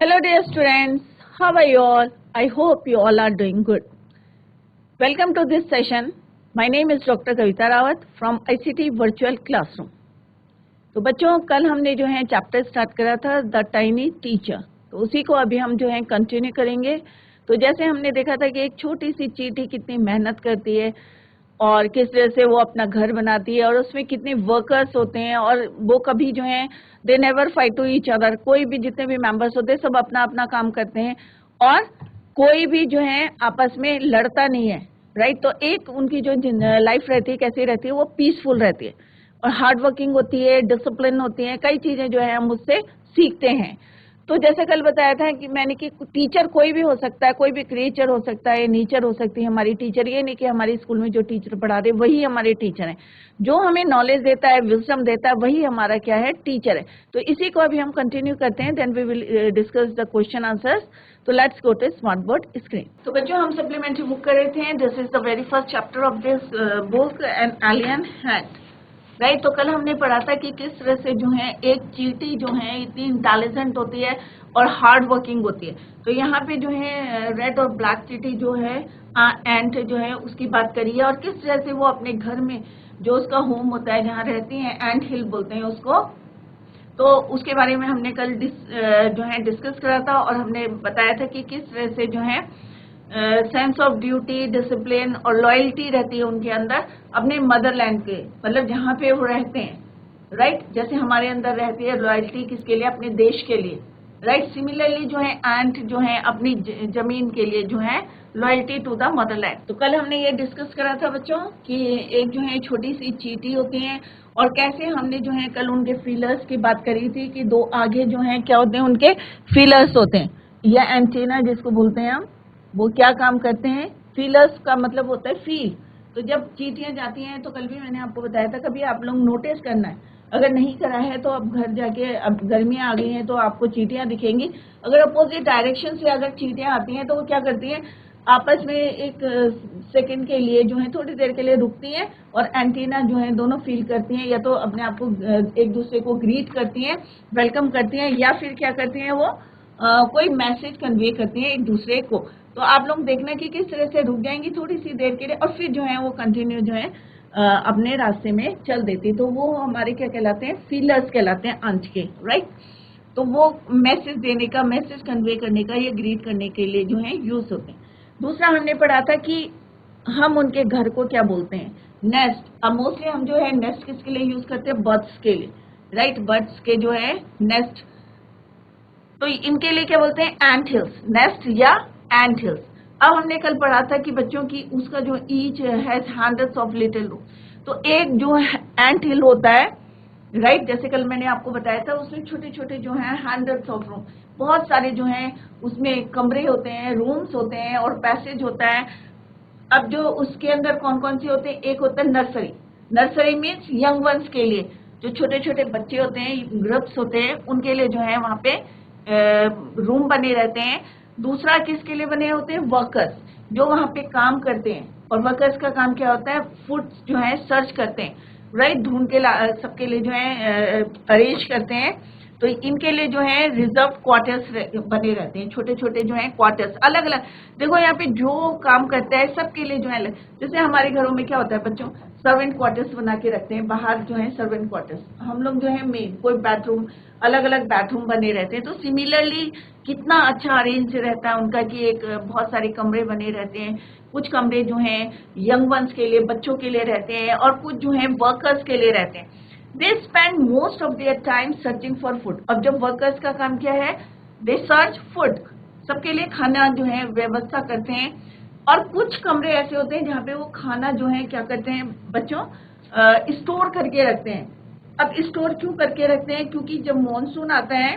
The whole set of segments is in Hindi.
Hello dear students, how are you all? I hope you all are doing good. Welcome to this session. My name is Dr. Kavita Rawat from ICT Virtual Classroom. तो बच्चों कल हमने जो है चैप्टर स्टार्ट करा था द टाइनी टीचर, तो उसी को अभी हम जो है कंटिन्यू करेंगे। तो जैसे हमने देखा था कि एक छोटी सी चींटी कितनी मेहनत करती है और किस तरह से वो अपना घर बनाती है और उसमें कितने वर्कर्स होते हैं और वो कभी जो है they never fight to each other, कोई भी जितने भी मेंबर्स होते हैं सब अपना अपना काम करते हैं और कोई भी जो है आपस में लड़ता नहीं है, राइट। तो एक उनकी जो लाइफ रहती है कैसी रहती है, वो पीसफुल रहती है और हार्ड वर्किंग होती है, डिसिप्लिन होती है, कई चीजें जो है हम उससे सीखते हैं। तो जैसे कल बताया था कि मैंने कि टीचर कोई भी हो सकता है, कोई भी क्रिएचर हो सकता है, नेचर हो सकती है हमारी टीचर। ये नहीं कि हमारी स्कूल में जो टीचर पढ़ा रहे वही हमारे टीचर हैं, जो हमें नॉलेज देता है, विजडम देता है, वही हमारा क्या है, टीचर है। तो इसी को अभी हम कंटिन्यू करते हैं, then we will discuss the question answers. तो let's go to smart board screen. तो बच्चों हम सप्लीमेंट्री बुक कर रहे थे, this is the very first chapter of this book an alien hand, right. तो कल हमने पढ़ा था कि किस तरह से जो है एक चींटी जो है इतनी इंटेलिजेंट होती है और हार्ड वर्किंग होती है। तो यहाँ पे जो है रेड और ब्लैक चींटी जो है एंट जो है उसकी बात करी है और किस तरह से वो अपने घर में जो उसका होम होता है जहाँ रहती है, एंट हिल बोलते हैं उसको, तो उसके बारे में हमने कल जो है डिस्कस करा था और हमने बताया था कि किस तरह से जो है सेंस ऑफ ड्यूटी, डिसिप्लिन और लॉयल्टी रहती है उनके अंदर अपने मदरलैंड के, मतलब जहाँ पे वो रहते हैं, राइट। जैसे हमारे अंदर रहती है लॉयल्टी किसके लिए, अपने देश के लिए, राइट। सिमिलरली जो है एंट जो है अपनी जमीन के लिए जो है लॉयल्टी टू द मदरलैंड। तो कल हमने ये डिस्कस करा था बच्चों कि एक जो है छोटी सी चींटी होती है और कैसे हमने जो है कल उनके फीलर्स की बात करी थी कि दो आगे जो है क्या होते हैं, उनके फीलर्स होते हैं या एंटीना जिसको बोलते हैं हम। वो क्या काम करते हैं, फीलर्स का मतलब होता है फील। तो जब चींटियां जाती हैं, तो कल भी मैंने आपको बताया था, कभी आप लोग नोटिस करना है, अगर नहीं करा है तो अब घर जाके, अब गर्मियां आ गई हैं तो आपको चींटियां दिखेंगी। अगर अपोजिट डायरेक्शन से अगर चींटियां आती हैं तो वो क्या करती हैं, आपस में एक सेकंड के लिए जो है थोड़ी देर के लिए रुकती हैं और एंटीना जो है दोनों फील करती हैं, या तो अपने आप को एक दूसरे को ग्रीट करती हैं, वेलकम करती हैं, या फिर क्या करती हैं वो कोई मैसेज कन्वे करती हैं एक दूसरे को। तो आप लोग देखना कि किस तरह से रुक जाएंगी थोड़ी सी देर के लिए और फिर जो है वो कंटिन्यू जो है अपने रास्ते में चल देती। तो वो हमारे क्या कहलाते हैं, फीलर्स कहलाते हैं अंश के, राइट। तो वो मैसेज देने का, मैसेज कन्वे करने का या ग्रीट करने के लिए जो है यूज होते हैं। दूसरा हमने पढ़ा था कि हम उनके घर को क्या बोलते हैं, नेस्ट। अब मोस्टली हम जो है नेस्ट किसके लिए यूज करते हैं, बर्ड्स के लिए, राइट। बर्ड्स के जो है नेस्ट, तो इनके लिए क्या बोलते हैं, एंट हिल्स, नेस्ट या एंट हिल्स। अब हमने कल पढ़ा था कि बच्चों की उसका जो each has hundreds of little room, तो एक जो एंट हिल होता है, राइट। जैसे कल मैंने आपको बताया था उसमें छोटे छोटे जो है हंड्रेड्स ऑफ रूम, बहुत सारे जो हैं उसमें कमरे होते हैं, रूम्स होते हैं और पैसेज होता है। अब जो उसके अंदर कौन कौन से होते हैं, एक होता है nursery. Nursery means young ones के लिए, जो छोटे छोटे बच्चे होते हैं, ग्रुप्स होते हैं, उनके लिए जो है वहां पे रूम बने रहते हैं। दूसरा किसके लिए बने होते हैं, वर्कर्स, जो वहां पे काम करते हैं। और वर्कर्स का काम क्या होता है, फूड जो है सर्च करते हैं, राइट, ढूंढ के सबके लिए जो है अरेंज करते हैं। तो इनके लिए जो है रिजर्व क्वार्टर्स बने रहते हैं, छोटे छोटे जो है क्वार्टर्स अलग अलग। देखो यहाँ पे जो काम करता है सबके लिए जो है अलग। जैसे हमारे घरों में क्या होता है बच्चों, सर्वेंट क्वार्टर्स बना के रखते हैं, बाहर जो है सर्वेंट क्वार्टर्स, हम लोग जो है मेन कोई बेडरूम, अलग अलग बेडरूम बने रहते हैं। तो सिमिलरली कितना अच्छा अरेंज रहता है उनका कि एक बहुत सारे कमरे बने रहते हैं। कुछ कमरे जो हैं यंग वंस के लिए, बच्चों के लिए रहते हैं और कुछ जो है वर्कर्स के लिए रहते हैं। They spend most of their time searching for food. अब जब वर्कर्स का काम क्या है, दे सर्च फूड, सबके लिए खाना जो है व्यवस्था करते हैं। और कुछ कमरे ऐसे होते हैं जहाँ पे वो खाना जो है क्या करते हैं बच्चों, स्टोर करके रखते हैं। अब स्टोर क्यों करके रखते हैं, क्योंकि जब मॉनसून आता है,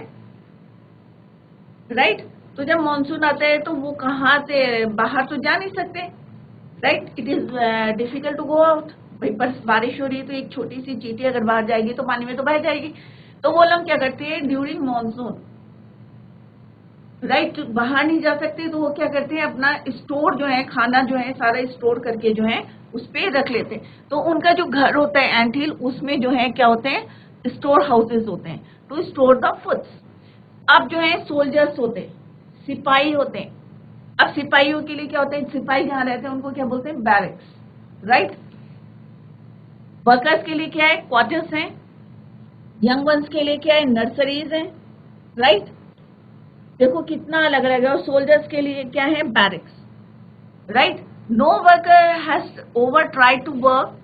राइट, तो जब मॉनसून आता है तो वो कहाँ से, बाहर तो जा नहीं सकते, right, it is difficult to go out. भाई बस बारिश हो रही है तो एक छोटी सी चींटी अगर बाहर जाएगी तो पानी में तो बह जाएगी। तो वो लोग क्या करते हैं ड्यूरिंग मॉनसून, राइट, बाहर नहीं जा सकते तो वो क्या करते हैं अपना स्टोर जो है, खाना जो है सारा स्टोर करके जो है उस पे रख लेते हैं। तो उनका जो घर होता है एंट हिल, उसमें जो है क्या होते हैं, स्टोर हाउसेस होते हैं टू स्टोर द फूड्स। अब जो है सोल्जर्स होते हैं, सिपाही होते हैं। अब सिपाहियों के लिए क्या होता है, सिपाही जहां रहते हैं उनको क्या बोलते हैं, बैरक्स, राइट। वर्कर्स के लिए क्या है, क्वार्टर्स हैं। यंग वंस के लिए क्या है, नर्सरीज हैं, राइट। देखो कितना अलग अलग है। और सोल्जर्स के लिए क्या है, barracks, right. No worker has over try to work,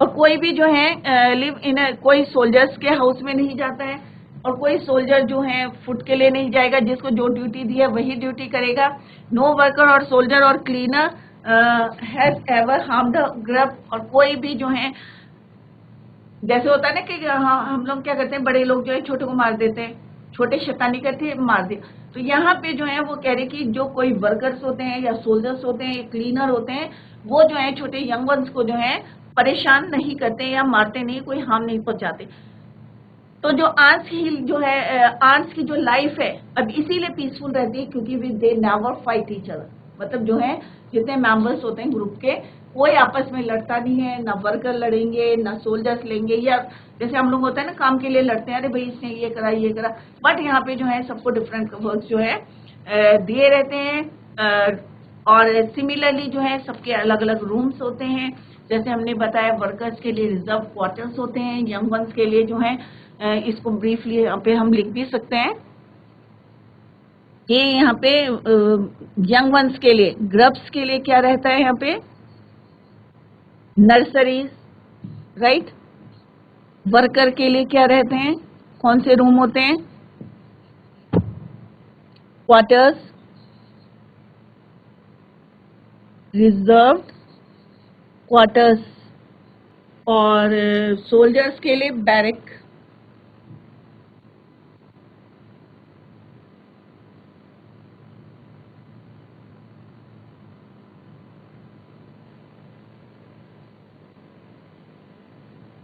और कोई भी जो है लिव इन कोई सोल्जर्स के हाउस में नहीं जाता है, और कोई सोल्जर जो है फूड के लिए नहीं जाएगा, जिसको जो ड्यूटी दी है वही ड्यूटी करेगा। नो वर्कर और सोल्जर और cleaner has ever harm the group, और कोई भी जो है, जैसे होता है ना कि हम लोग क्या करते हैं, बड़े लोग जो है छोटे को मार देते हैं, छोटे शैतानी करते हैं, मार दिया। तो यहाँ पे जो है वो कह रहे कि जो कोई वर्कर्स होते हैं या सोल्जर्स होते हैं या क्लीनर होते हैं, वो जो है छोटे यंग वंस को जो है परेशान नहीं करते या मारते नहीं, कोई हार्म नहीं पहुंचाते। तो जो आंट्स की जो है, आंट्स की जो लाइफ है अब इसीलिए पीसफुल रहती है क्योंकि दे नेवर फाइट ईच अदर। मतलब जो है जितने मेंबर्स होते हैं ग्रुप के, कोई आपस में लड़ता नहीं है, ना वर्कर लड़ेंगे ना सोल्जर्स लेंगे, या जैसे हम लोग होता है ना काम के लिए लड़ते हैं, अरे भाई इसने ये करा। बट यहाँ पे जो है सबको डिफरेंट वर्क जो है दिए रहते हैं। और सिमिलरली जो है सबके अलग अलग रूम्स होते हैं। जैसे हमने बताया वर्कर्स के लिए रिजर्व क्वार्टर्स होते हैं, यंग वंस के लिए जो है इसको ब्रीफली यहाँ पे हम लिख भी सकते हैं कि यहाँ पे यंग वंस के लिए, ग्रब्स के लिए क्या रहता है, यहाँ पे नर्सरीज, राइट। वर्कर के लिए क्या रहते हैं, कौन से रूम होते हैं, क्वार्टर्स, रिजर्व्ड क्वार्टर्स, और सोल्जर्स के लिए बैरक।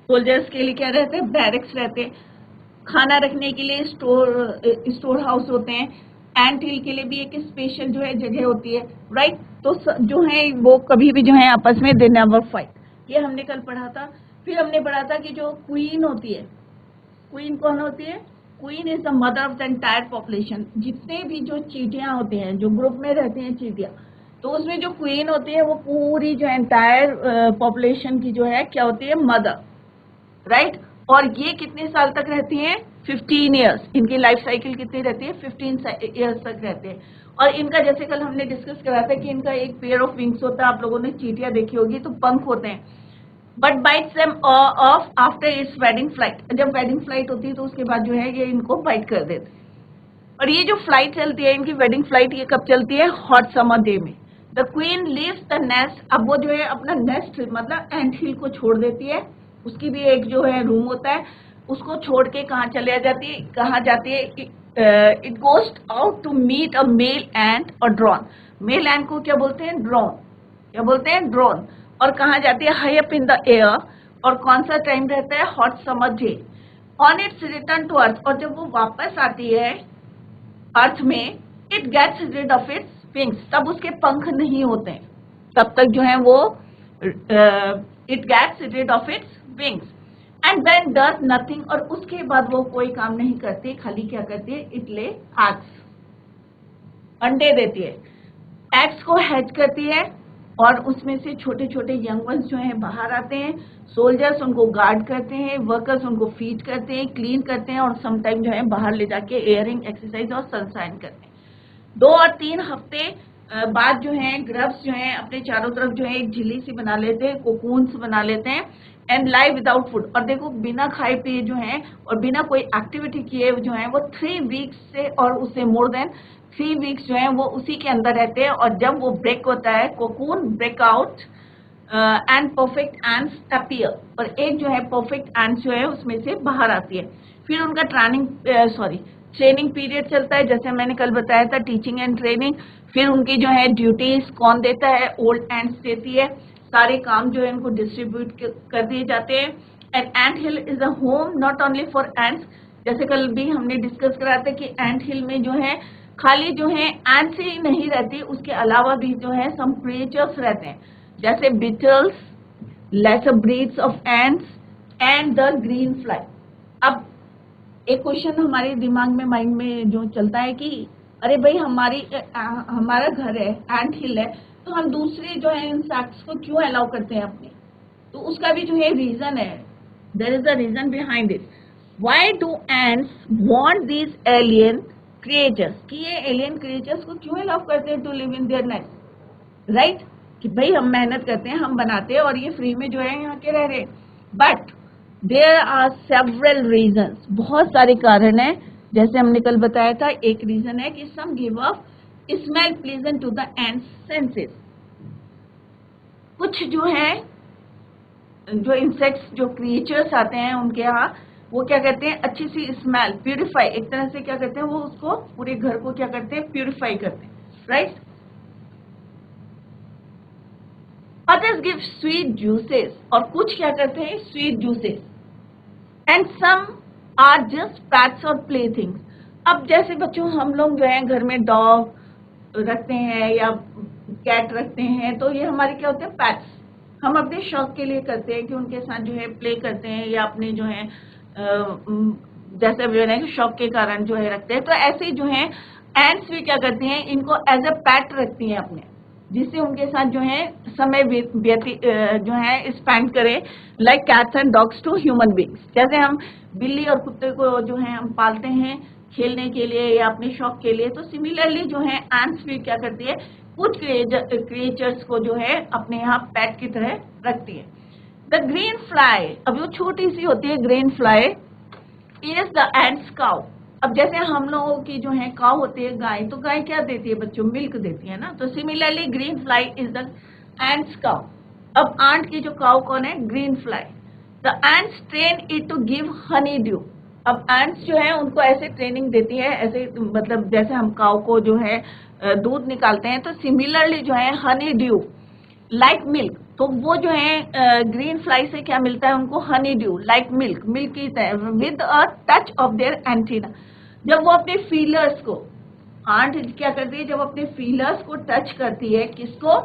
सोल्जर्स के लिए क्या रहते हैं, बैरक्स रहते हैं। खाना रखने के लिए स्टोर हाउस होते हैं। एंट हिल के लिए भी एक स्पेशल जो है जगह होती है, राइट। तो जो है वो कभी भी जो है आपस में दे नेवर फाइट, ये हमने कल पढ़ा था। फिर हमने पढ़ा था कि जो क्वीन होती है, क्वीन कौन होती है, queen is the mother of the entire population. जितने भी जो चींटियां होते हैं, जो ग्रुप में रहती हैं चींटियां, तो उसमें जो क्वीन होती है वो पूरी जो एंटायर पॉपुलेशन की जो है क्या होती है, मदर, राइट। और ये कितने साल तक रहती हैं, 15 ईयर्स। इनकी लाइफ साइकिल कितनी रहती है, 15 ईयर्स तक रहते हैं। और इनका जैसे कल हमने डिस्कस करा था कि इनका एक पेयर ऑफ विंग्स होता है, आप लोगों ने चींटियां देखी होगी, तो पंख होते हैं। But bytes them of after it's wedding flight. जब वेडिंग फ्लाइट होती है तो उसके बाद जो है ये इनको बाइट कर देते हैं। और ये जो फ्लाइट चलती है इनकी वेडिंग फ्लाइट, ये कब चलती है, हॉट समर डे में। The queen leaves the nest. अब वो जो है अपना नेस्ट मतलब एंट हिल को छोड़ देती है, उसकी भी एक जो है रूम होता है, उसको छोड़ के कहाँ चले जाती है, कहाँ जाती है, it goes out to meet a male ant और ड्रोन। मेल एंट को क्या बोलते हैं, ड्रोन, क्या बोलते हैं, ड्रोन। और कहाँ जाती है, high up in the air. और कौन सा टाइम रहता है, hot summer day. On its return to earth, और जब वो वापस आती है अर्थ में, it gets rid of its wings. तब उसके पंख नहीं होते हैं, तब तक जो है वो it gets rid of its wings and then does nothing. और उसके बाद वो कोई काम नहीं करती, खाली क्या करती है, इट ले एग्स, अंडे देती है, एग्स को हैच करती है, और उसमें से छोटे छोटे यंग वंस जो हैं बाहर आते हैं। सोल्जर्स उनको गार्ड करते हैं, वर्कर्स उनको फीड करते हैं, क्लीन करते हैं, और समटाइम जो है बाहर ले जाके एयरिंग एक्सरसाइज और सनशाइन करते हैं। 2 और 3 हफ्ते बाद जो है ग्रब्स जो है अपने चारों तरफ जो है एक झिल्ली सी बना लेते हैं, कोकून्स बना लेते हैं, एंड लाइव विदाउट फूड। और देखो बिना खाए पिए जो है और बिना कोई एक्टिविटी किए जो है वो 3 वीक्स से और उससे मोर देन 3 वीक्स जो है वो उसी के अंदर रहते हैं। और जब वो ब्रेक होता है, cocoon break out and perfect ants appear, और एक जो है परफेक्ट एंड्स जो है उसमें से बाहर आती है। फिर उनका ट्रेनिंग पीरियड चलता है, जैसे मैंने कल बताया था, टीचिंग एंड ट्रेनिंग। फिर उनकी जो है ड्यूटीज कौन देता है, ओल्ड एंड्स देती है। सारे काम जो है इनको डिस्ट्रीब्यूट कर दिए जाते हैं। And ant hill is a home not only for ants. जैसे कल भी हमने डिस्कस करा था कि एंट हिल में जो है खाली जो है एंट्स ही नहीं रहती, उसके अलावा भी जो है सम क्रिएचर्स रहते हैं, जैसे beetles, lesser breeds of ants and the green fly. अब एक क्वेश्चन हमारे दिमाग में, माइंड में जो चलता है कि अरे भाई हमारा घर है, एंट हिल है, तो हम दूसरे जो है इंसेक्ट्स को क्यों अलाउ करते हैं अपने? तो उसका भी जो है रीजन है, there is a reason behind it. Why do ants want these alien creatures? कि ये एलियन क्रिएचर्स को क्यों अलाउ करते हैं to live in their nest, right? कि भाई हम मेहनत करते हैं, हम बनाते हैं और ये फ्री में जो है यहाँ के रह रहे. But there are several reasons, बहुत सारे कारण हैं. जैसे हमने कल बताया था, एक रीजन है कि some give off smell pleasant to the ants senses. कुछ जो है, जो इंसेक्ट्स, जो क्रिएचर्स आते हैं उनके यहाँ, वो क्या करते हैं, अच्छी सी स्मेल, प्यूरिफाई, एक तरह से क्या करते हैं, वो उसको पूरे घर को क्या करते हैं, प्यूरिफाई करते हैं, right? Others give sweet juices, और कुछ क्या करते हैं, sweet juices. And some are just pets or playthings. अब जैसे बच्चों, हम लोग जो है घर में डॉग रखते हैं या कैट रखते हैं, तो ये हमारे क्या होते हैं, पेट्स. हम अपने शौक के लिए करते हैं कि उनके साथ जो है प्ले करते हैं, या अपने जो है जैसे जो है शौक के कारण जो है रखते हैं. तो ऐसे ही जो है एंट्स भी क्या करते हैं, इनको एज अ पेट रखती हैं अपने, जिससे उनके साथ जो है समय जो है स्पेंड करें, like cats and dogs to human beings. जैसे हम बिल्ली और कुत्ते को जो है हम पालते हैं खेलने के लिए या अपने शौक के लिए, तो सिमिलरली जो है एंट्स भी क्या करती है, कुछ क्रिएचर्स को जो है अपने यहाँ पेट की तरह रखती है. द ग्रीन फ्लाई, अब वो छोटी सी होती है green fly, is the ants cow. अब जैसे हम लोगों की जो है काउ होती है गाय, तो गाय क्या देती है बच्चों, मिल्क देती है ना. तो similarly green fly is the ants cow. अब आंट की जो काउ कौन है, green fly. The ants train it to give honeydew. अब एंट्स जो है उनको ऐसे ट्रेनिंग देती है, ऐसे मतलब जैसे हम काउ को जो है दूध निकालते हैं, तो सिमिलरली जो है हनी ड्यू लाइक मिल्क. तो वो जो है ग्रीन फ्लाई से क्या मिलता है उनको, Honey due like milk, milk की तरह, with a touch of their antenna. जब वो अपने फीलर्स को, आंट क्या करती है, जब अपने फीलर्स को टच करती है, किसको,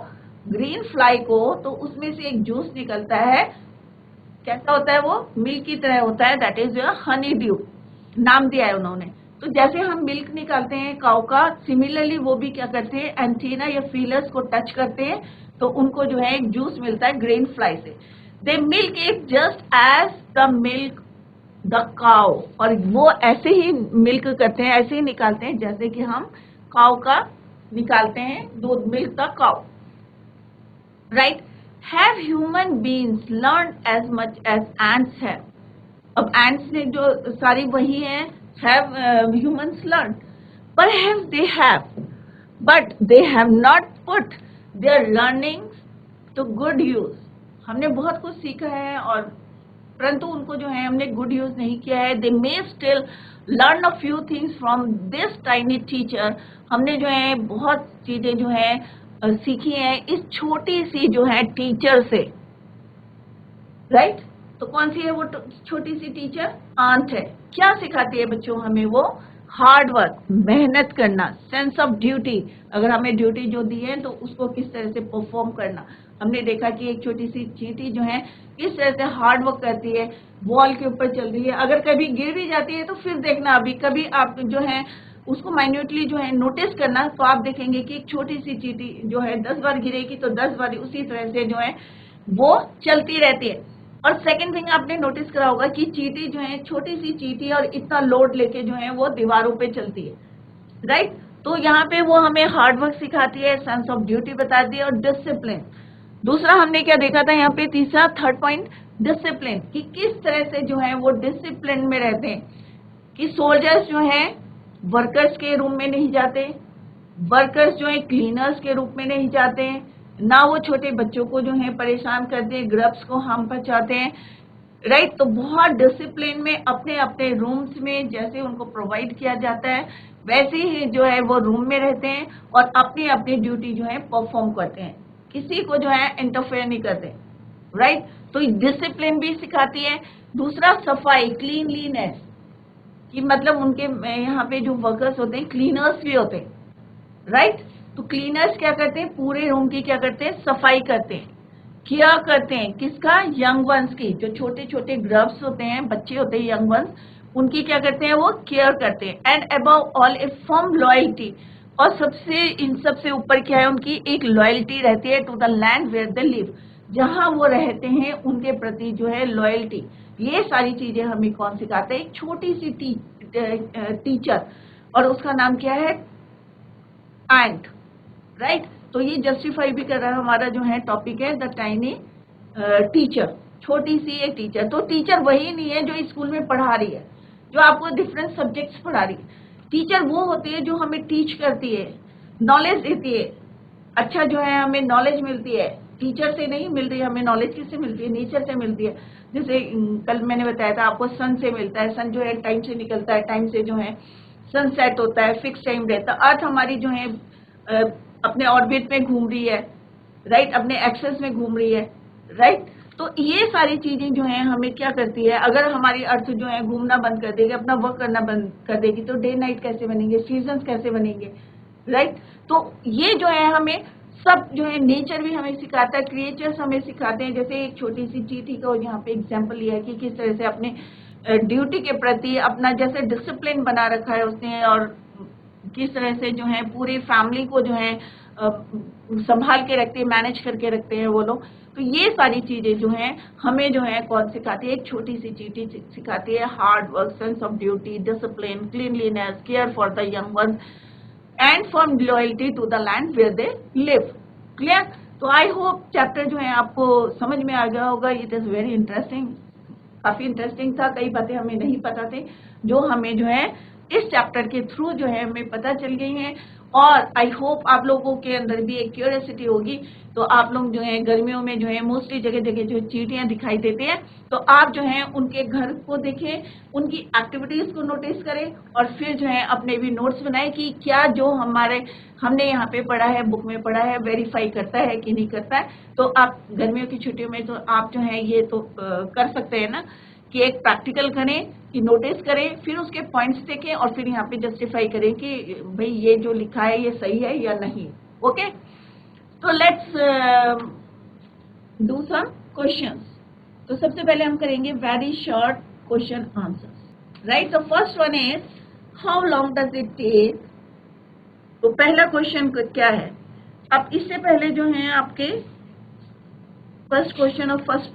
ग्रीन फ्लाई को, तो उसमें से एक जूस निकलता है. कैसा होता है वो, मिल्क की तरह होता है, दैट इज हनी ड्यू, नाम दिया है उन्होंने. तो जैसे हम मिल्क निकालते हैं काऊ का, सिमिलरली वो भी क्या करते हैं, एंटीना या फीलर्स को टच करते हैं, तो उनको जो है एक जूस मिलता है ग्रीन फ्लाई से. They milk it just as the milk the cow, और वो ऐसे ही मिल्क करते हैं, ऐसे ही निकालते हैं जैसे कि हम काउ का निकालते हैं दूध, milk the cow, right? Have human beings learn as much as ants have. अब एंट्स ने जो सारी वही है, have humans learn, perhaps they have, but they have not put their learnings to good use. हमने बहुत कुछ सीखा है, और परंतु उनको जो है हमने गुड यूज नहीं किया है. They may still learn a few things from this tiny teacher. हमने जो है बहुत चीजें जो है सीखी है इस छोटी सी जो है टीचर से, राइट? तो कौन सी है वो छोटी सी टीचर, आंट है. क्या सिखाती है बच्चों हमें वो, हार्ड वर्क, मेहनत करना, सेंस ऑफ ड्यूटी. अगर हमें ड्यूटी जो दी है तो उसको किस तरह से परफॉर्म करना. हमने देखा कि एक छोटी सी चींटी जो है किस तरह से हार्ड वर्क करती है, वॉल के ऊपर चल रही है, अगर कभी गिर भी जाती है तो फिर देखना, अभी कभी आप जो है उसको माइन्यूटली जो है नोटिस करना, तो आप देखेंगे कि एक छोटी सी चींटी जो है 10 बार गिरेगी तो 10 बार उसी तरह से जो है वो चलती रहती है. और सेकंड थिंग आपने नोटिस करा होगा कि चींटी जो है, छोटी सी चींटी, और इतना लोड लेके जो है वो दीवारों पे चलती है, राइट? तो यहाँ पे वो हमें हार्ड वर्क सिखाती है, सेंस ऑफ ड्यूटी बताती है, और डिसिप्लिन. दूसरा हमने क्या देखा था यहाँ पे, तीसरा थर्ड पॉइंट, डिसिप्लिन, कि किस तरह से जो है वो डिसिप्लिन में रहते हैं. कि सोल्जर्स जो है वर्कर्स के रूम में नहीं जाते, वर्कर्स जो है क्लीनर्स के रूप में नहीं जाते हैं, ना वो छोटे बच्चों को जो है परेशान करते हैं, ग्रब्स को हम पहुंचाते हैं, राइट? तो बहुत डिसिप्लिन में अपने अपने रूम्स में जैसे उनको प्रोवाइड किया जाता है, वैसे ही जो है वो रूम में रहते हैं और अपनी अपनी ड्यूटी जो है परफॉर्म करते हैं, किसी को जो है इंटरफेयर नहीं करते, राइट? तो डिसिप्लिन भी सिखाती है. दूसरा सफाई, क्लीनलीनेस, कि मतलब उनके यहाँ पे जो वर्कर्स होते हैं क्लीनर्स भी होते हैं, राइट? तो क्लीनर्स क्या करते हैं, पूरे रूम की क्या करते हैं, सफाई करते हैं, क्या करते हैं, किसका, यंग वंस की. जो छोटे छोटे ग्रब्स होते हैं, बच्चे होते हैं, यंग वंस, उनकी क्या करते हैं, वो केयर करते हैं। And above all A firm loyalty, और सबसे इन सबसे ऊपर क्या है, उनकी एक लॉयल्टी रहती है to the land where they live, जहां वो रहते हैं उनके प्रति जो है लॉयल्टी। ये सारी चीजें हमें कौन सिखाते हैं, एक छोटी सी टीचर, और उसका नाम क्या है, एंट, राइट। तो ये जस्टिफाई भी कर रहा है हमारा जो है टॉपिक है द टाइनी टीचर, छोटी सी एक टीचर। तो टीचर वही नहीं है जो स्कूल में पढ़ा रही है, जो आपको डिफरेंट सब्जेक्ट्स पढ़ा रही है। टीचर वो होती है जो हमें टीच करती है, नॉलेज देती है। अच्छा जो है हमें नॉलेज मिलती है, टीचर से नहीं मिल रही है हमें नॉलेज, किससे मिलती है, नेचर से मिलती है। जैसे कल मैंने बताया था आपको, सन से मिलता है। सन जो है टाइम से निकलता है, टाइम से जो है सनसेट होता है, फिक्स टाइम रहता है। अर्थ हमारी जो है अपने ऑर्बिट में घूम रही है, राइट, अपने एक्सेस में घूम रही है, राइट। तो ये सारी चीजें जो है हमें क्या करती है, अगर हमारी अर्थ जो है घूमना बंद कर देगी, अपना वर्क करना बंद कर देगी, तो डे नाइट कैसे बनेंगे, सीजन्स कैसे बनेंगे, राइट। तो ये जो है हमें सब जो है नेचर भी हमें सिखाता है, क्रिएचर्स हमें सिखाते हैं। जैसे एक छोटी सी चींटी का यहाँ पे एग्जांपल लिया है कि किस तरह से अपने ड्यूटी के प्रति अपना जैसे डिसिप्लिन बना रखा है उसने, और किस तरह से जो है पूरी फैमिली को जो है संभाल के रखते हैं, मैनेज करके रखते हैं वो लोग। तो ये सारी चीजें जो हैं हमें जो है कौन सिखाती है, एक छोटी सी चींटी सिखाती है hard work, sense of duty, discipline, cleanliness, care for the young one, and form loyalty to the land where they live. Clear? तो आई होप चैप्टर जो है आपको समझ में आ गया होगा। इट इज वेरी इंटरेस्टिंग, काफी इंटरेस्टिंग था। कई बातें हमें नहीं पता थी जो हमें जो है इस चैप्टर के थ्रू जो है हमें पता चल गई हैं। और आई होप आप लोगों के अंदर भी एक क्यूरियोसिटी होगी। तो आप लोग जो है गर्मियों में जो है मोस्टली जगह जगह जो चींटियां दिखाई देती हैं, तो आप जो है उनके घर को देखें, उनकी एक्टिविटीज को नोटिस करें, और फिर जो है अपने भी नोट्स बनाएं कि क्या जो हमने यहाँ पे पढ़ा है, बुक में पढ़ा है, वेरीफाई करता है कि नहीं करता है। तो आप गर्मियों की छुट्टियों में तो आप जो है ये तो कर सकते हैं ना, कि एक प्रैक्टिकल करें, कि नोटिस करें, फिर उसके पॉइंट्स देखें, और फिर यहाँ पे जस्टिफाई करें कि भाई ये जो लिखा है ये सही है या नहीं। ओके, तो लेट्स डू सम क्वेश्चंस। तो सबसे पहले हम करेंगे very short question answers, right. तो first one is how long does it take. तो पहला क्वेश्चन क्या है। अब इससे पहले जो है आपके फर्स्ट क्वेश्चन और फर्स्ट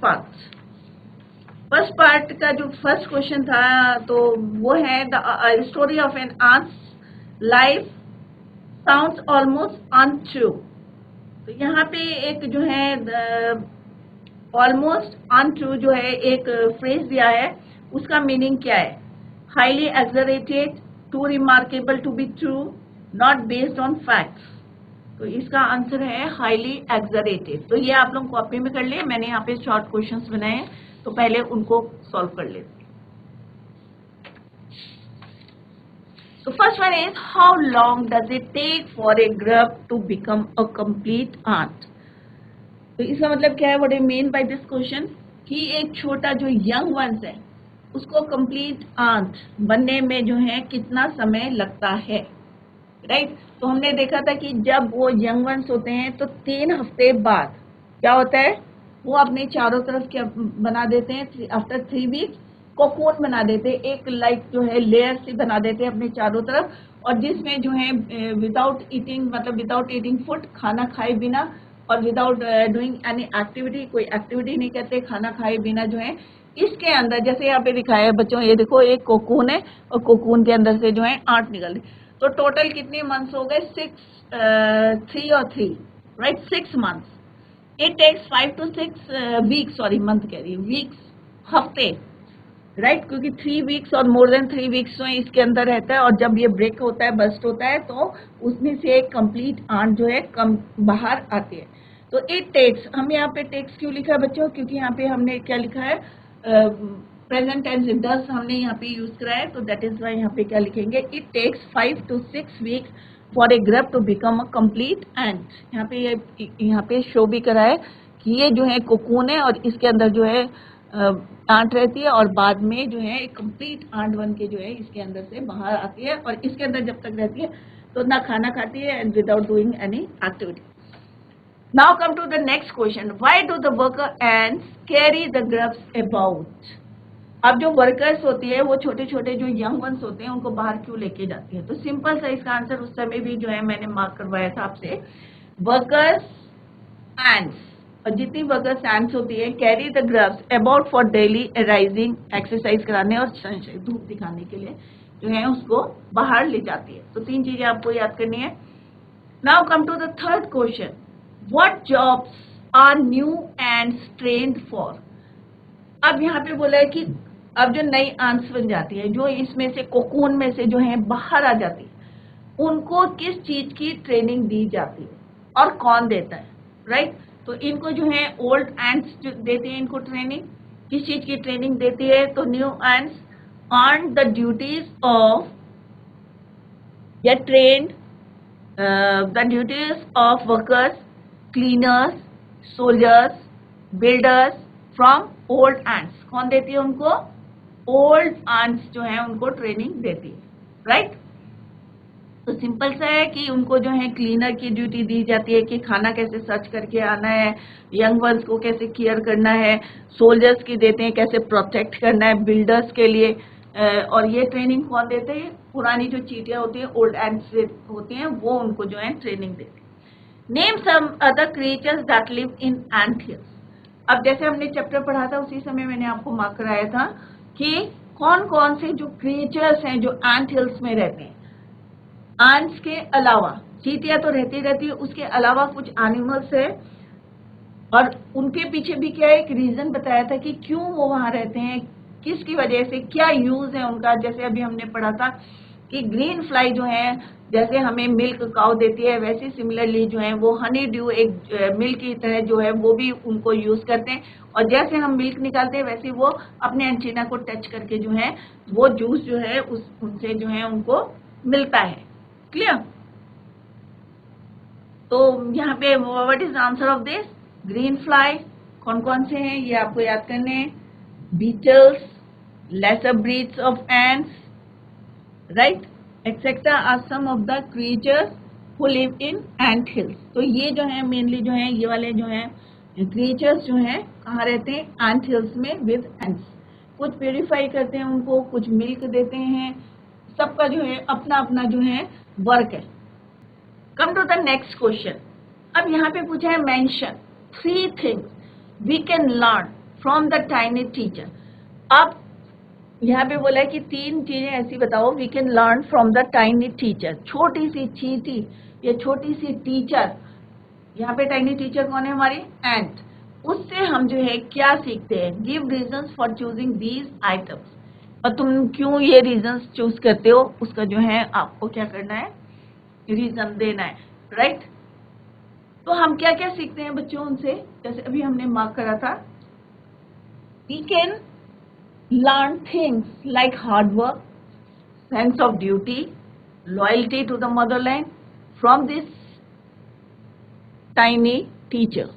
पार्ट का जो फर्स्ट क्वेश्चन था, तो वो है the story of an ant's life sounds almost untrue. तो यहाँ पे एक जो है ऑलमोस्ट अनट्रू जो है एक फ्रेज दिया है, उसका मीनिंग क्या है। Highly exaggerated, too remarkable to be true, not based on facts. तो इसका आंसर है हाईली एक्सरेटेड। तो ये आप लोग कॉपी में कर लिए, मैंने यहाँ पे शॉर्ट क्वेश्चंस बनाए हैं, तो पहले उनको सॉल्व कर लेते। So first one is how long does it take for a grub to become a complete ant? तो इसका मतलब क्या है, what I mean by this question, कि एक छोटा जो यंग वंस है उसको कंप्लीट आंट बनने में जो है कितना समय लगता है, राइट। तो हमने देखा था कि जब वो यंग वंस होते हैं तो 3 हफ्ते बाद क्या होता है, वो अपने चारों तरफ क्या बना देते हैं, आफ्टर 3 वीक्स कोकून बना देते हैं, एक लाइक जो है लेयर से बना देते हैं अपने चारों तरफ, और जिसमें जो है विदाउट ईटिंग, मतलब विदाउट ईटिंग फूड, खाना खाए बिना, और विदाउट डूइंग एनी एक्टिविटी, कोई एक्टिविटी नहीं करते, खाना खाए बिना जो है इसके अंदर, जैसे यहाँ पे दिखाया है बच्चों, ये देखो एक कोकून है और कोकून के अंदर से जो है आंट निकल रही। तो टोटल कितने मंथ्स हो गए, 3 और 3, right, 6 months. It takes 5 to 6 weeks, sorry month कह रही हूँ, वीक्स, हफ्ते, राइट, क्योंकि 3 वीक्स और मोर देन 3 वीक्स तो इसके अंदर रहता है, और जब ये ब्रेक होता है, बस्ट होता है, तो उसमें से एक कंप्लीट आंट जो है कम बाहर आती है। तो इट टेक्स, हम यहाँ पे टेक्स क्यों लिखा है बच्चों, क्योंकि यहाँ पे हमने क्या लिखा है, प्रेजेंट टेंस डज हमने यहाँ पे यूज करा है, तो दैट इज वाई यहाँ पे क्या लिखेंगे, it takes 5 to 6 weeks for a grub to become a complete ant. यहाँ पे शो भी करा है कि ये जो है कोकून है और इसके अंदर जो है आंट रहती है, और बाद में जो है एक कंप्लीट आंट बन के जो है इसके अंदर से बाहर आती है, और इसके अंदर जब तक रहती है तो ना खाना खाती है and without doing any activity. Now come to the next question, why do the worker ants carry the grubs about. अब जो वर्कर्स होती है वो छोटे छोटे जो यंग वंस होते हैं उनको बाहर क्यों लेके जाती है? तो सिंपल सा इसका आंसर उस समय भी जो है मैंने मार्क करवाया था आपसे, वर्कर्स एंड्स, और जितनी वर्कर्स एंड्स होती है carry the grubs about for daily rising, exercise कराने और धूप दिखाने के लिए जो है उसको बाहर ले जाती है। तो 3 चीजें आपको याद करनी है। Now come to the third question, what jobs are new ants trained for? अब यहाँ पे बोला है कि अब जो नई आंस बन जाती है, जो इसमें से कोकून में से जो है बाहर आ जाती है, उनको किस चीज की ट्रेनिंग दी जाती है और कौन देता है? राइट, तो इनको जो है ओल्ड एंड्स जो देते हैं इनको ट्रेनिंग, किस चीज की ट्रेनिंग देती है? तो new ants learn the duties of या trained the duties of workers, cleaners, soldiers, builders from old ants. कौन देती है उनको? ओल्ड एंड्स जो है उनको ट्रेनिंग देती है। राइट, तो सिंपल सा है कि उनको जो है क्लीनर की ड्यूटी दी जाती है कि खाना कैसे सर्च करके आना है, यंग वंस को कैसे केयर करना है, सोल्जर्स की देते हैं कैसे प्रोटेक्ट करना है, बिल्डर्स के लिए और ये ट्रेनिंग कौन देते हैं? पुरानी जो चीटियां होती है ओल्ड एंड्स होती हैं वो उनको जो है ट्रेनिंग देते हैं। Name some other creatures that live in ant hills. अब जैसे हमने चैप्टर पढ़ा था उसी समय मैंने आपको मार्क कराया था कि कौन कौन से जो क्रिएचर्स हैं जो एंट हिल्स में रहते हैं। एंट्स के अलावा चींटियां तो रहती है, उसके अलावा कुछ एनिमल्स है और उनके पीछे भी क्या एक रीजन बताया था कि क्यों वो वहां रहते हैं, किसकी वजह से, क्या यूज है उनका। जैसे अभी हमने पढ़ा था कि ग्रीन फ्लाई जो है जैसे हमें मिल्क काउ देती है, वैसे सिमिलरली जो है वो हनी ड्यू एक मिल्क की तरह जो है वो भी उनको यूज करते हैं, और जैसे हम मिल्क निकालते हैं वैसे वो अपने एंटीना को टच करके जो है वो जूस जो है उनसे जो है उनको मिलता है। क्लियर? तो यहाँ पे what is answer of this? Green fly कौन कौन से हैं ये आपको याद करने हैं। Beetles, lesser breeds of ants, right, etcetera are some of the creatures who live in ant hills. तो ये जो है मेनली जो है ये वाले जो है क्रिएचर्स जो हैं कहाँ रहते हैं? एंट हिल्स में विद एंट्स। कुछ प्यूरिफाई करते हैं उनको, कुछ मिल्क देते हैं, सबका जो है अपना अपना जो है वर्क है। Come to the next question. अब यहाँ पे पूछा है mention 3 things we can learn from the tiny teacher. अब यहाँ पे बोला है कि 3 चीजें ऐसी बताओ we can learn from the tiny teacher. छोटी सी चींटी या छोटी सी टीचर, यहाँ पे टाइनी टीचर कौन है? हमारी एंट। उससे हम जो है क्या सीखते हैं? Give reasons for choosing these items. और तुम क्यों ये रीजंस चूज करते हो उसका जो है आपको क्या करना है? रीजन देना है। राइट, तो हम क्या क्या सीखते हैं बच्चों उनसे? जैसे अभी हमने मार्क करा था, we can learn things like hard work, sense of duty, loyalty to the motherland from this tiny teacher.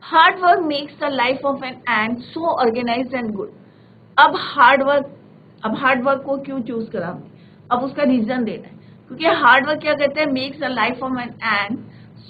Hard work makes the life of an ant so organised and good. अब हार्ड वर्क को क्यों चूज करा हमने? अब उसका रीजन देना है, क्योंकि हार्ड वर्क क्या कहते हैं? Makes the life of an ant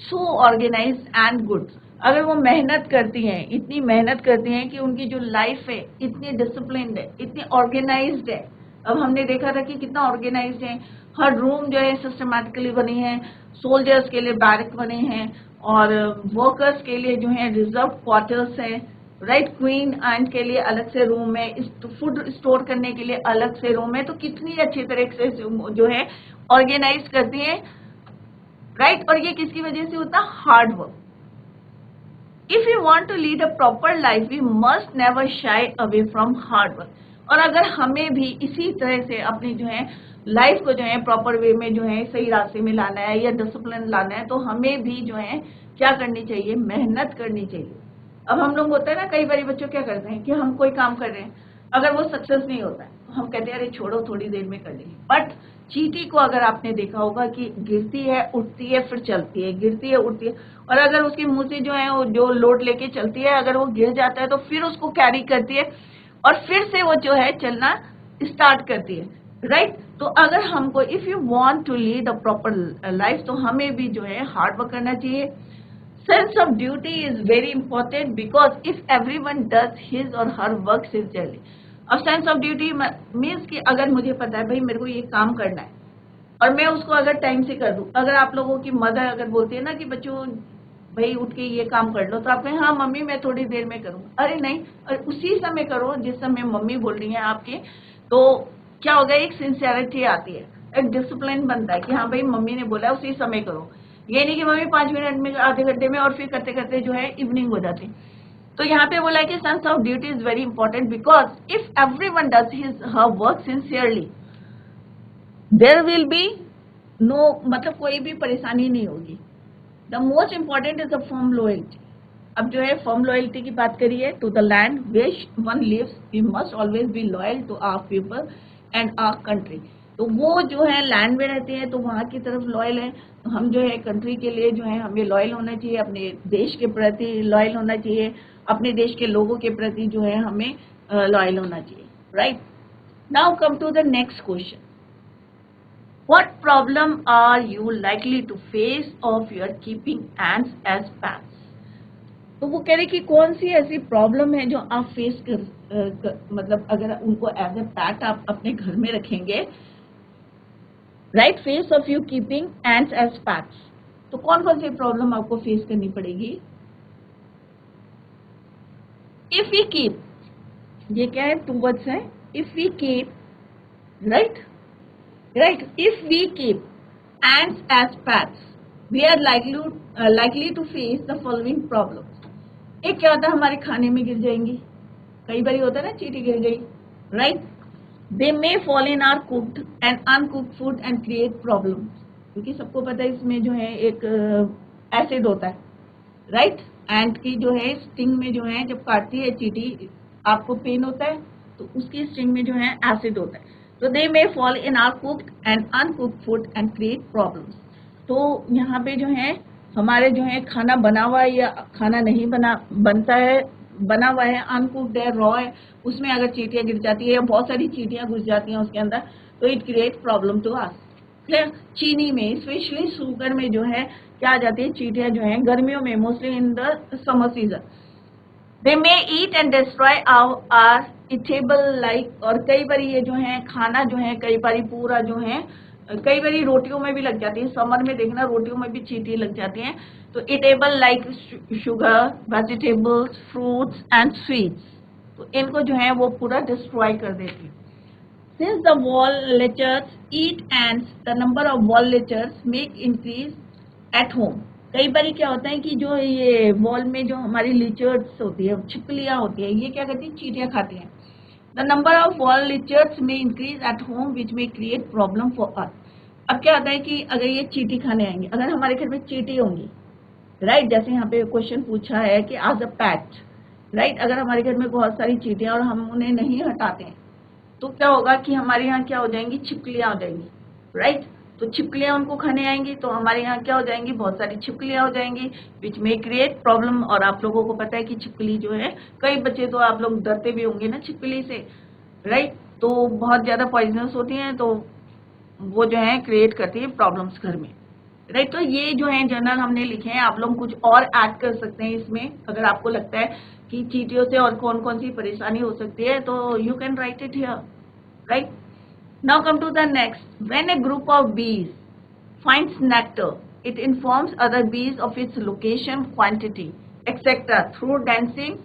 so organised and good. अगर वो मेहनत करती हैं, इतनी मेहनत करती हैं कि उनकी जो लाइफ है इतनी डिसिप्लिन्ड है, इतनी ऑर्गेनाइज्ड है। अब हमने देखा था कि कितना ऑर्गेनाइज्ड है, हर रूम जो है सिस्टमैटिकली बनी है, सोल्जर्स के लिए बैरक बने हैं और वर्कर्स के लिए जो है रिजर्व क्वार्टर्स है। राइट, क्वीन एंट के लिए अलग से रूम है, फूड स्टोर करने के लिए अलग से रूम है। तो कितनी अच्छी तरह से जो है ऑर्गेनाइज करती है। राइट, और ये किसकी वजह से होता? Hard work. If you want to lead a proper life we must never shy away from hard work. और अगर हमें भी इसी तरह से अपनी जो है लाइफ को जो है प्रॉपर वे में जो है सही रास्ते में लाना है या डिसिप्लिन लाना है, तो हमें भी जो है क्या करनी चाहिए? मेहनत करनी चाहिए। अब हम लोग होता है ना, कई बार बच्चों क्या करते हैं कि हम कोई काम कर रहे हैं, अगर वो सक्सेस नहीं होता है तो हम कहते हैं अरे छोड़ो थोड़ी देर में कर लेंगे। बट चींटी को अगर आपने देखा होगा कि गिरती है उठती है फिर चलती है, गिरती है उठती है, और अगर उसके मुंह से जो है वो जो लोड लेके चलती है, अगर वो गिर जाता है तो फिर उसको कैरी करती है और फिर से वो जो है चलना स्टार्ट करती है। राइट, तो अगर हमको if you want to lead a proper life तो हमें भी जो है हार्ड वर्क करना चाहिए, Sense of duty is very important because if everyone does his or her work sincerely. अब सेंस ऑफ ड्यूटी मीन्स कि अगर मुझे पता है भाई मेरे को ये काम करना है और मैं उसको अगर टाइम से कर दूं, अगर आप लोगों की मदर अगर बोलती है ना कि बच्चों भाई उठ के ये काम कर लो, तो आप कहें हाँ मम्मी मैं थोड़ी देर में करूँ, अरे नहीं, और उसी समय करो जिस समय मम्मी बोल रही है आपके, तो क्या होगा, एक सिंसियरिटी आती है, एक डिसिप्लिन बनता है कि हाँ भाई मम्मी ने बोला उसी समय करो। ये नहीं कि मम्मी 5 मिनट में, आधे घंटे में, और फिर करते करते जो है इवनिंग हो जाती। तो यहाँ पे बोला है कि sense of duty is very important because if everyone does his her work sincerely there will be no, मतलब कोई भी परेशानी नहीं होगी। The most important is the firm loyalty. अब जो है फर्म लॉयल्टी की बात करिए, to the land which one lives we must always be loyal to our people and our country. तो वो जो है लैंड में रहते हैं तो वहाँ की तरफ लॉयल है, तो हम जो है कंट्री के लिए जो है हमें लॉयल होना चाहिए, अपने देश के प्रति लॉयल होना चाहिए, अपने देश के लोगों के प्रति जो है हमें लॉयल होना चाहिए, right. Now come to the next question, what problem are you likely to face of your keeping ants as pets? तो वो कह रहे कि कौन सी ऐसी प्रॉब्लम है जो आप फेस मतलब अगर उनको एज ए पैट आप अपने घर में रखेंगे, right, face of you keeping ants as pets, तो कौन कौन सी प्रॉब्लम आपको फेस करनी पड़ेगी? इफ वी कीप, ये क्या है, 2 वर्ड्स है, if we keep, right, if we keep ants as pets we are likely to face the following problems. एक क्या होता है, हमारे खाने में गिर जाएंगी, कई बार होता है ना, चींटी गिर गई, right. they may fall in our cooked and uncooked food and create problems, क्योंकि सबको पता है इसमें जो है एक एसिड होता है, राइट। एंट की जो है स्टिंग में जो है जब काटती है चींटी, आपको पेन होता है, तो उसकी स्टिंग में जो है एसिड होता है, तो they may fall in our cooked and uncooked food and create problems. तो यहाँ पे जो है हमारे जो है खाना बना हुआ है या खाना नहीं बनता है, बना हुआ है, अनकुक्ड है, रॉ है, उसमें अगर चींटियाँ गिर जाती है या बहुत सारी चींटियाँ घुस जाती हैं उसके अंदर, तो it create problem to us. फिर चीनी में, स्पेशली शुगर में जो है क्या आ जाती है, चींटियाँ जो है गर्मियों में, mostly in the summer season, they may eat and destroy our eatable like, और कई बार ये जो है खाना जो है कई बार पूरा जो है, कई बार रोटियों में भी लग जाती है, समर में देखना रोटियों में भी चींटी लग जाती हैं, तो eatable like sugar, vegetables, fruits and sweets, तो इनको जो है वो पूरा डिस्ट्रॉय कर देती है। Since the wall lechers eat ants, the number of wall lechers may increase at home. कई बार क्या होता है कि जो ये वॉल में जो हमारी लिचर्स होती है, छिपकलियाँ होती है, ये क्या करती है, चींटियाँ खाती हैं। द नंबर ऑफ वॉल लिचर्स में इंक्रीज एट होम विच में क्रिएट प्रॉब्लम फॉर अस। अब क्या होता है कि अगर ये चींटी खाने आएंगे, अगर हमारे घर में चींटी होंगी, राइट, जैसे यहाँ पे क्वेश्चन पूछा है कि एज अ पैट, राइट, अगर हमारे घर में बहुत सारी चींटियाँ और हम उन्हें नहीं हटाते हैं, तो क्या होगा कि हमारे यहाँ क्या हो जाएंगी, छिपकलियाँ हो जाएंगी, राइट। तो छिपकलियाँ उनको खाने आएंगी, तो हमारे यहाँ क्या हो जाएंगी, बहुत सारी छिपकलियाँ हो जाएंगी, विच में क्रिएट प्रॉब्लम। और आप लोगों को पता है कि छिपकली जो है, कई बच्चे तो आप लोग डरते भी होंगे ना छिपकली से, राइट, तो बहुत ज़्यादा पॉइजनस होती हैं, तो वो जो है क्रिएट करती है प्रॉब्लम्स घर में, राइट। तो ये जो है जनरल हमने लिखे हैं, आप लोग कुछ और ऐड कर सकते हैं इसमें, अगर आपको लगता है कि चींटियों से और कौन कौन सी परेशानी हो सकती है, तो you can write it here, right? Now come to the next. When a group of bees finds nectar, it informs other bees of its location, quantity, etc. through dancing.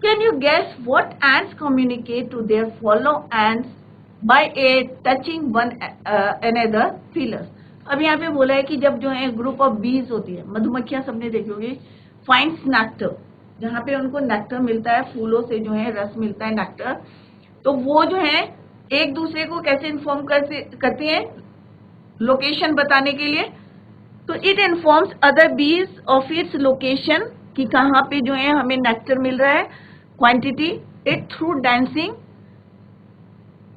Can you guess what ants communicate to their fellow ants by touching one another feelers? अब यहाँ पे बोला है कि जब जो है ग्रुप ऑफ बीज होती है, मधुमक्खियाँ सबने देखी होगी, फाइंड्स नेक्टर, जहाँ पे उनको नेक्टर मिलता है, फूलों से जो है रस मिलता है, नेक्टर, तो वो जो है एक दूसरे को कैसे इन्फॉर्म करती हैं, लोकेशन बताने के लिए। तो इट इन्फॉर्म्स अदर बीज ऑफ इट्स लोकेशन, कि कहाँ पे जो है हमें नेक्टर मिल रहा है, quantity, it through dancing,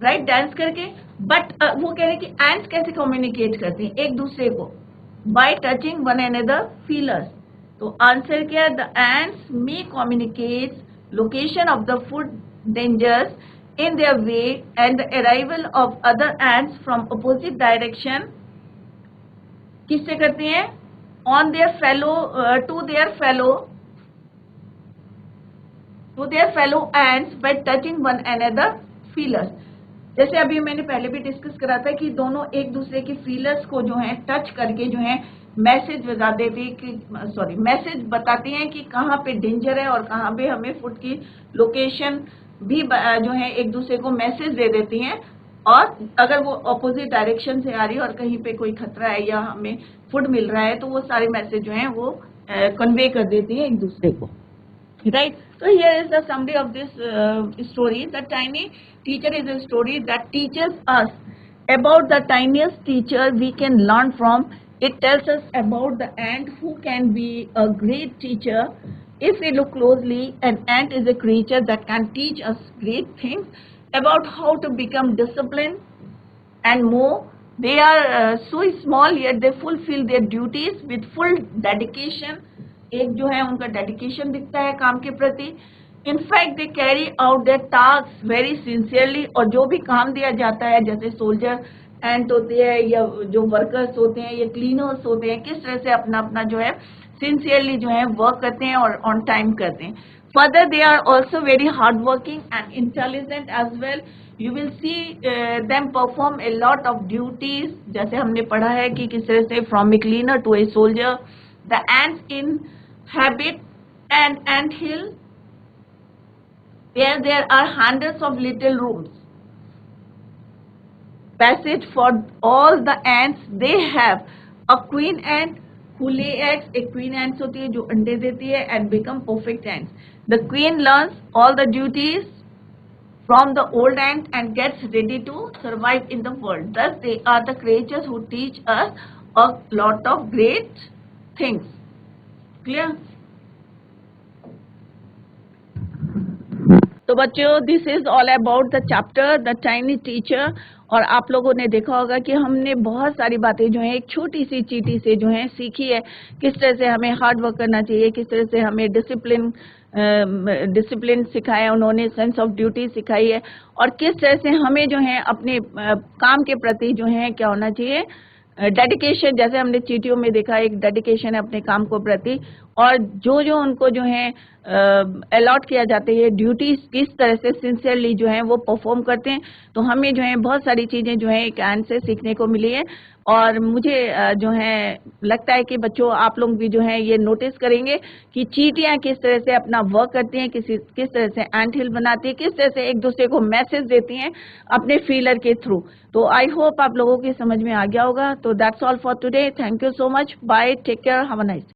right, dance करके। बट वो कह रहे हैं कि एंट्स कैसे कम्युनिकेट करती हैं एक दूसरे को, bye touching one another feelers. तो आंसर क्या है, the ants may communicate location of the food dangers in their way and the arrival of other ants from opposite direction किससे करती हैं, on their fellow to their fellow ants by touching one another feelers. जैसे अभी मैंने पहले भी डिस्कस करा था कि दोनों एक दूसरे के फीलर्स को जो है टच करके जो है मैसेज बता देती कि मैसेज बताती हैं कि कहाँ पे डेंजर है और कहाँ पे हमें फूड की लोकेशन भी जो है एक दूसरे को मैसेज दे देती हैं, और अगर वो अपोजिट डायरेक्शन से आ रही है और कहीं पे कोई खतरा है या हमें फूड मिल रहा है तो वो सारे मैसेज जो हैं वो कन्वे कर देती है एक दूसरे को, right? So here is the summary of this story. The tiny teacher is a story that teaches us about the tiniest teacher we can learn from. It tells us about the ant who can be a great teacher. If we look closely, an ant is a creature that can teach us great things about how to become disciplined and more. They are so small yet they fulfill their duties with full dedication. एक जो है उनका डेडिकेशन दिखता है काम के प्रति. In fact they carry out there task very sincerely. और जो भी काम दिया जाता है, जैसे सोल्जर एंट होते हैं या जो वर्कर्स होते हैं या क्लीनर्स होते हैं, किस तरह से अपना अपना जो है सिंसियरली जो है वर्क करते हैं और ऑन टाइम करते हैं. Further they are also very hard working and intelligent as well. You will see them perform a lot of duties. जैसे हमने पढ़ा है कि किस तरह से from a cleaner to a soldier. The ants inhabit an ant hill where there are hundreds of little rooms. Passage for all the ants. They have a queen ant who lay eggs. एक queen ants होती है जो अंडे देती है and become perfect ants. The queen learns all the duties from the old ant and gets ready to survive in the world. Thus, they are the creatures who teach us a lot of great things. Clear? तो बच्चों, this is all about the chapter the tiny teacher. और आप लोगों ने देखा होगा कि हमने बहुत सारी बातें जो हैं एक छोटी सी चीटी से जो है सीखी है. किस तरह से हमें हार्ड वर्क करना चाहिए, किस तरह से हमें डिसिप्लिन सिखाया उन्होंने, सेंस ऑफ ड्यूटी सिखाई है, और किस तरह से हमें जो है अपने काम के प्रति जो है क्या होना चाहिए, डेडिकेशन. जैसे हमने चीटियों में देखा एक डेडिकेशन है अपने काम को प्रति, और जो जो उनको जो है अलॉट किया जाता है ड्यूटीज किस तरह से सिंसियरली जो है वो परफॉर्म करते हैं. तो हमें जो है बहुत सारी चीजें जो है एक एंट से सीखने को मिली है. और मुझे जो है लगता है कि बच्चों आप लोग भी जो है ये नोटिस करेंगे कि चींटियां किस तरह से अपना वर्क करती हैं, किस तरह से एंट हिल बनाती है, किस तरह से एक दूसरे को मैसेज देती हैं अपने फीलर के थ्रू. तो आई होप आप लोगों की समझ में आ गया होगा. तो that's all for today. Thank you so much. Bye. Take care. Have a nice day.